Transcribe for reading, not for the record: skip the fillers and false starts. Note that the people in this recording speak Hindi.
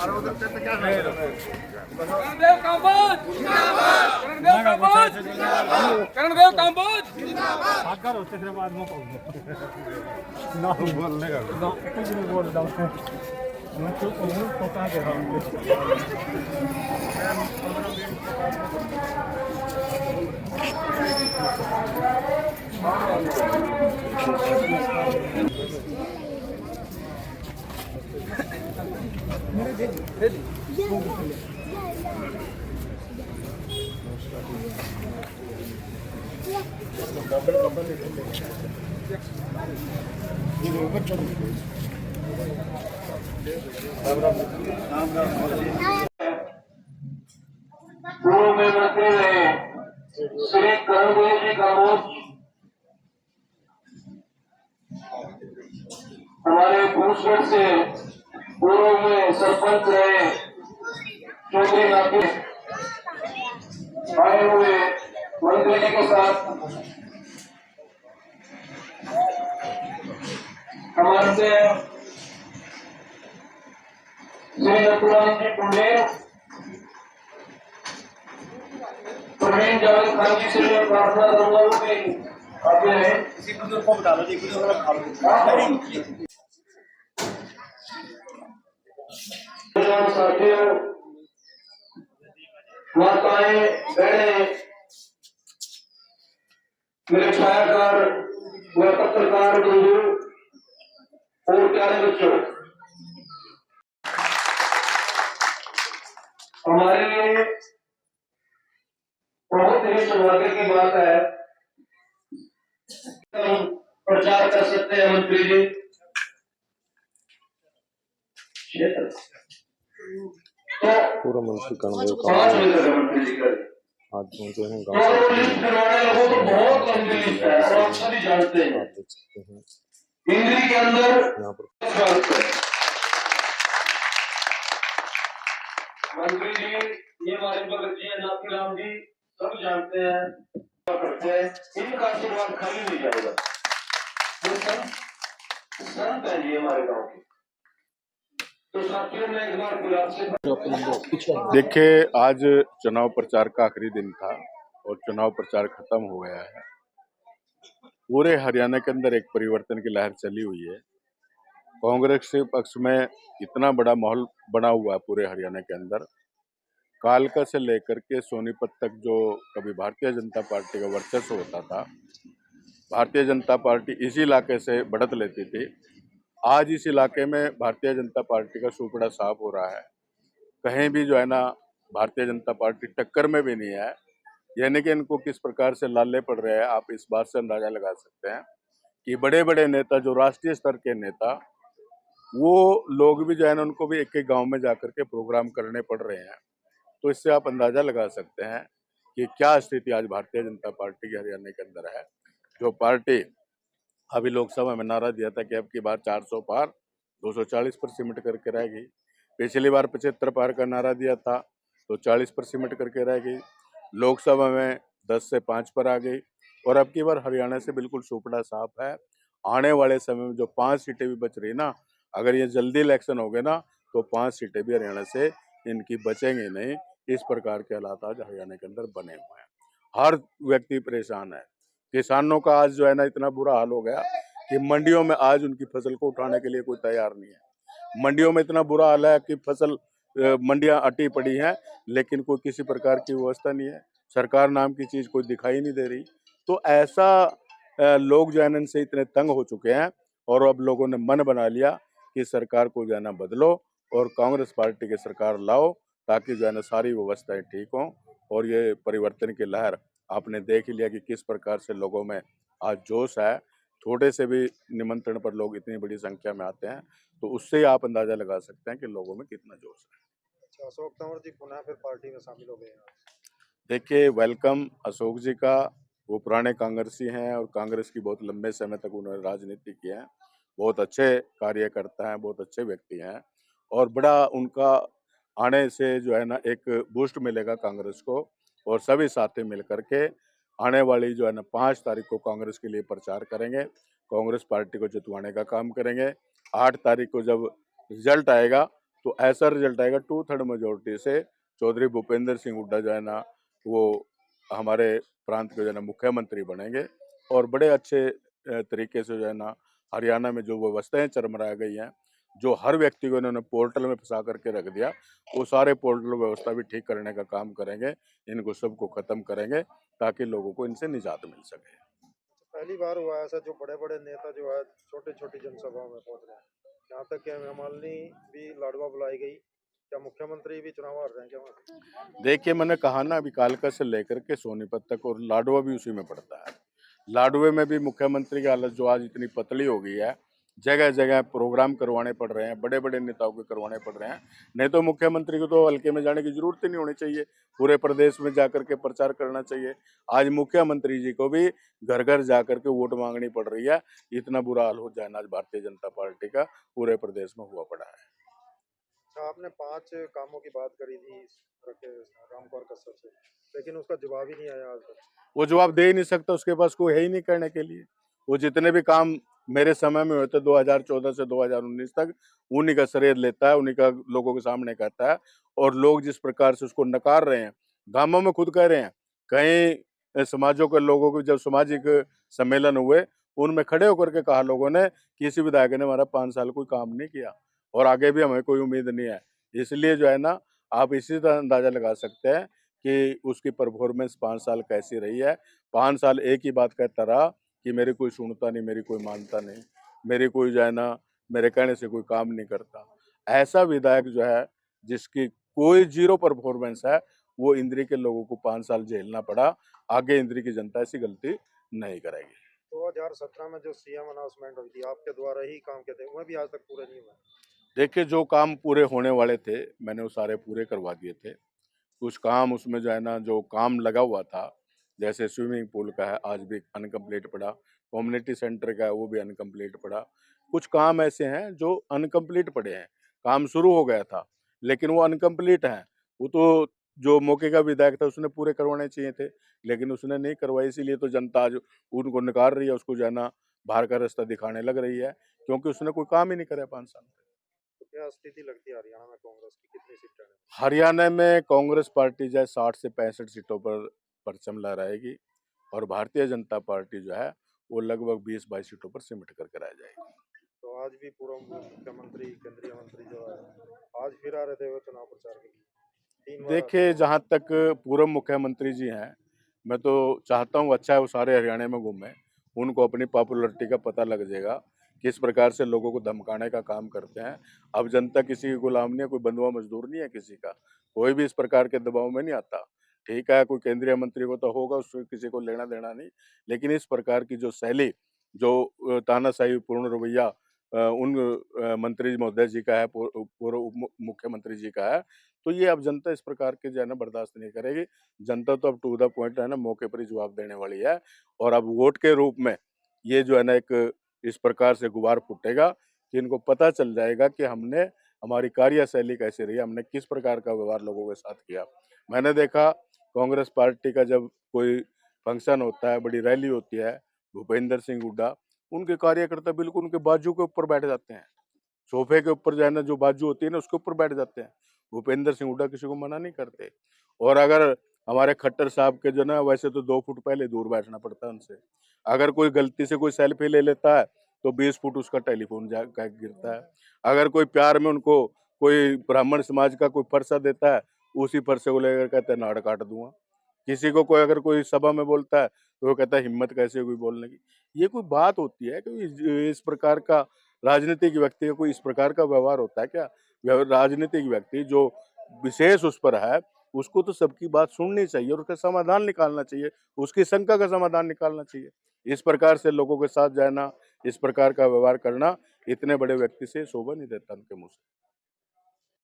करणदेव कामत जिंदाबाद, करणदेव कामत जिंदाबाद, करणदेव कामत जिंदाबाद। सागर होते थे बाद में पाऊंगा ना बोलने का ना कुछ नहीं बोल रहा हूं मैं तो उम्र पता दे रहा हूं। पूर्व में मंत्री रहे श्री करणदेव जी कामत हमारे भूसगढ़ से पूर्व में सरपंच रहे चौधरी नाथी आए हुए मंत्री जी के साथ हमारे से श्री नथुराम जी पुंडेर प्रवीण जावेद खान जी से मैं प्रार्थना करूंगा कि आगे रहे। साथियों, माताएं, बहनें, मेरे छायाकार व पत्रकार बंधु और प्यारे बच्चों, हमारे लिए बहुत ही सौभाग्य की बात है हम प्रचार कर सकते हैं मंत्री जी। तो पूर्व मंत्री करणदेव 5 बजे मंत्री जी का आज पहुंचे हैं तो लिस्ट बनवाने लगो तो बहुत लंबी लिस्ट है और आप सभी जानते हैं। आप देख सकते हैं इंद्री के अंदर यहाँ पर मंत्री जी ये हमारे भगत जी हैं, नाथीराम जी सब जानते हैं करते हैं, इनका आशीर्वाद खाली नहीं जाएगा। ये संत है जी हमारे गांव के। तो साथियों में एक बार फिर आपसे देखिए, आज चुनाव प्रचार का आखिरी दिन था और चुनाव प्रचार खत्म हो गया है। पूरे हरियाणा के अंदर एक परिवर्तन की लहर चली हुई है। कांग्रेस के पक्ष में इतना बड़ा माहौल बना हुआ है पूरे हरियाणा के अंदर। कालका से लेकर के सोनीपत तक जो कभी भारतीय जनता पार्टी का वर्चस्व होता था, भारतीय जनता पार्टी इसी इलाके से बढ़त लेती थी। आज इस इलाके में भारतीय जनता पार्टी का सुपड़ा साफ हो रहा है। कहीं भी जो है ना भारतीय जनता पार्टी टक्कर में भी नहीं है। यानी कि इनको किस प्रकार से लाले पड़ रहे हैं, आप इस बात से अंदाजा लगा सकते हैं कि बड़े बड़े नेता, जो राष्ट्रीय स्तर के नेता, वो लोग भी जो है ना उनको भी एक एक गांव में जाकर के प्रोग्राम करने पड़ रहे हैं। तो इससे आप अंदाजा लगा सकते हैं कि क्या स्थिति आज भारतीय जनता पार्टी के हरियाणा के अंदर है। जो पार्टी अभी लोकसभा में नारा दिया था कि अब की बार 400 पार 240 पर सिमट करके रहेगी। पिछली बार 75 पार का नारा दिया था तो 40 पर सिमट करके रह गई। लोकसभा में 10 से 5 पर आ गई और अब की बार हरियाणा से बिल्कुल सुपड़ा साफ है। आने वाले समय में जो 5 सीटें भी बच रही ना, अगर ये जल्दी इलेक्शन हो गए ना तो 5 सीटें भी हरियाणा से इनकी बचेंगे नहीं। इस प्रकार के हालात आज हरियाणा के अंदर बने हुए हैं। हर व्यक्ति परेशान है। किसानों का आज जो है ना इतना बुरा हाल हो गया कि मंडियों में आज उनकी फसल को उठाने के लिए कोई तैयार नहीं है। मंडियों में इतना बुरा हाल है कि फसल मंडियां अटी पड़ी हैं, लेकिन कोई किसी प्रकार की व्यवस्था नहीं है। सरकार नाम की चीज कोई दिखाई नहीं दे रही। तो ऐसा लोग जो है ना इनसे इतने तंग हो चुके हैं और अब लोगों ने मन बना लिया कि सरकार को जो है ना बदलो और कांग्रेस पार्टी की सरकार लाओ, ताकि जो है ना सारी व्यवस्थाएं ठीक हों। और ये परिवर्तन की लहर आपने देख लिया कि किस प्रकार से लोगों में आज जोश है। छोटे से भी निमंत्रण पर लोग इतनी बड़ी संख्या में आते हैं, तो उससे ही आप अंदाजा लगा सकते हैं कि लोगों में कितना जोश है। अशोक तंवर जी पुनः फिर पार्टी में शामिल हो गए हैं। देखिए, वेलकम अशोक जी का। वो पुराने कांग्रेसी हैं और कांग्रेस की बहुत लंबे समय तक उन्होंने राजनीति की है। बहुत अच्छे कार्यकर्ता हैं, बहुत अच्छे व्यक्ति हैं और बड़ा उनका आने से जो है ना एक बूस्ट मिलेगा कांग्रेस को। और सभी साथी मिल करके आने वाली जो है ना 5 तारीख को कांग्रेस के लिए प्रचार करेंगे, कांग्रेस पार्टी को जितवाने का काम करेंगे। 8 तारीख को जब रिजल्ट आएगा तो ऐसा रिजल्ट आएगा 2/3 मेजोरिटी से चौधरी भूपेंद्र सिंह हुड्डा जो है ना वो हमारे प्रांत के जो है ना मुख्यमंत्री बनेंगे और बड़े अच्छे तरीके से जो है ना हरियाणा में जो व्यवस्थाएं चरमरा गई हैं, जो हर व्यक्ति को इन्होंने पोर्टल में फंसा करके रख दिया, वो सारे पोर्टल व्यवस्था भी ठीक करने का काम करेंगे, इनको सबको खत्म करेंगे ताकि लोगों को इनसे निजात मिल सके। पहली बार हुआ ऐसा जो बड़े बड़े नेता जो है छोटी छोटी जनसभाओं में पहुंच रहे हैं। यहाँ तक कि हेमा मालिनी भी लाडवा बुलाई गई। क्या मुख्यमंत्री भी चुनाव हार रहे हैं क्या वहाँ? देखिए मैंने कहा ना अभी कालका से लेकर के सोनीपत तक और लाडवा भी उसी में पड़ता है। लाडवे में भी मुख्यमंत्री की हालत जो आज इतनी पतली हो गई है, जगह जगह प्रोग्राम करवाने पड़ रहे हैं, बड़े बड़े नेताओं के करवाने पड़ रहे हैं। नहीं तो मुख्यमंत्री को तो हल्के में जाने की जरूरत ही नहीं होनी चाहिए, पूरे प्रदेश में जाकर के प्रचार करना चाहिए। आज मुख्यमंत्री जी को भी घर घर जाकर के वोट मांगनी पड़ रही है। इतना बुरा हाल हो जाए ना आज भारतीय जनता पार्टी का पूरे प्रदेश में हुआ पड़ा है। अच्छा, आपने 5 कामों की बात करी थी रामकुमार कसर से, लेकिन उसका जवाब ही नहीं आया आज तक। वो जवाब दे ही नहीं सकता, उसके पास कोई है ही नहीं करने के लिए। वो जितने भी काम मेरे समय में हुए थे 2014 से 2019 तक, उन्हीं का श्रेय लेता है, उन्हीं का लोगों के सामने कहता है। और लोग जिस प्रकार से उसको नकार रहे हैं, गांवों में खुद कह रहे हैं, कई समाजों के लोगों के जब सामाजिक सम्मेलन हुए, उनमें खड़े होकर के कहा लोगों ने, किसी विधायक ने हमारा 5 साल कोई काम नहीं किया और आगे भी हमें कोई उम्मीद नहीं है। इसलिए जो है ना, आप इसी तरह अंदाजा लगा सकते हैं कि उसकी परफॉर्मेंस 5 साल कैसी रही है। 5 साल एक ही बात कहता रहा कि मेरी कोई सुनता नहीं, मेरी कोई मानता नहीं, मेरी कोई जो है ना मेरे कहने से कोई काम नहीं करता। ऐसा विधायक जो है जिसकी कोई जीरो परफॉर्मेंस है, वो इंद्री के लोगों को 5 साल झेलना पड़ा। आगे इंद्री की जनता ऐसी गलती नहीं करेगी। 2017 में जो सीएम अनाउंसमेंट हुई थी आपके द्वारा ही काम किए थे, वह भी आज तक पूरे नहीं हुए। देखिए जो काम पूरे होने वाले थे, मैंने वो सारे पूरे करवा दिए थे। कुछ काम उसमें जो है ना, जो काम लगा हुआ था, जैसे स्विमिंग पूल का है, आज भी अनकम्प्लीट पड़ा। कम्युनिटी सेंटर का है, वो भी अनकम्प्लीट पड़ा। कुछ काम ऐसे हैं जो अनकम्प्लीट पड़े हैं। काम शुरू हो गया था, लेकिन वो अनकम्प्लीट हैं। वो तो जो मौके का विधायक था, उसने पूरे करवाने चाहिए थे, लेकिन उसने नहीं करवाए। इसीलिए तो जनता आज उनको नकार रही है, उसको जो है ना बाहर का रास्ता दिखाने लग रही है, क्योंकि उसने कोई काम ही नहीं करा 5 साल। तो क्या स्थिति लगती है हरियाणा में कांग्रेस की, कितनी सीटें हैं? हरियाणा में कांग्रेस पार्टी जो है 60 से 65 सीटों पर परचम लहराएगी और भारतीय जनता पार्टी जो है वो लगभग 20-22 सीटों पर सिमट करके रह जाएगी। तो आज भी पूर्व मुख्यमंत्री केंद्रीय मंत्री जो है आज फिर आ रहे थे वो चुनाव प्रचार के लिए 3 बार देखिए जहाँ तक पूर्व मुख्यमंत्री जी हैं, मैं तो चाहता हूँ अच्छा है वो सारे हरियाणा में घूमें, उनको अपनी पॉपुलरिटी का पता लग जाएगा, किस प्रकार से लोगों को धमकाने का काम करते हैं। अब जनता किसी की गुलाम नहीं है, कोई बंधुआ मजदूर नहीं है किसी का, कोई भी इस प्रकार के दबाव में नहीं आता। ठीक है, कोई केंद्रीय मंत्री को तो होगा, उससे किसी को लेना देना नहीं, लेकिन इस प्रकार की जो शैली, जो तानाशाही पूर्ण रवैया उन मंत्री महोदय जी का है, पूर्व उप मुख्यमंत्री जी का है, तो ये अब जनता इस प्रकार के जो है ना बर्दाश्त नहीं करेगी। जनता तो अब टू द पॉइंट है ना, मौके पर ही जवाब देने वाली है। और अब वोट के रूप में ये जो है ना एक इस प्रकार से गुबार फूटेगा कि इनको पता चल जाएगा कि हमने हमारी कार्यशैली कैसी रही, हमने किस प्रकार का व्यवहार लोगों के साथ किया। मैंने देखा कांग्रेस पार्टी का जब कोई फंक्शन होता है, बड़ी रैली होती है, भूपेंद्र सिंह हुड्डा, उनके कार्यकर्ता बिल्कुल उनके बाजू के ऊपर बैठ जाते हैं। सोफे के ऊपर जो है ना, जो बाजू होती है ना, उसके ऊपर बैठ जाते हैं। भूपेंद्र सिंह हुड्डा किसी को मना नहीं करते। और अगर हमारे खट्टर साहब के जो ना, वैसे तो 2 फुट पहले दूर बैठना पड़ता है उनसे। अगर कोई गलती से कोई सेल्फी ले लेता है, तो 20 फुट उसका टेलीफोन जा का गिरता है। अगर कोई प्यार में उनको कोई ब्राह्मण समाज का कोई फरसा देता है, उसी फरसे को लेकर कहते हैं नाड़ काट दूँगा। किसी को कोई अगर कोई सभा में बोलता है, तो वो कहता है हिम्मत कैसे हुई बोलने की। ये कोई बात होती है कि इस प्रकार का राजनीतिक व्यक्ति का कोई इस प्रकार का व्यवहार होता है क्या? राजनीतिक व्यक्ति जो विशेष उस पर है, उसको तो सबकी बात सुननी चाहिए और उसका समाधान निकालना चाहिए, उसकी शंका का समाधान निकालना चाहिए। इस प्रकार से लोगों के साथ जाना, इस प्रकार का व्यवहार करना, इतने बड़े व्यक्ति से शोभा नहीं देता उनके मुँह से।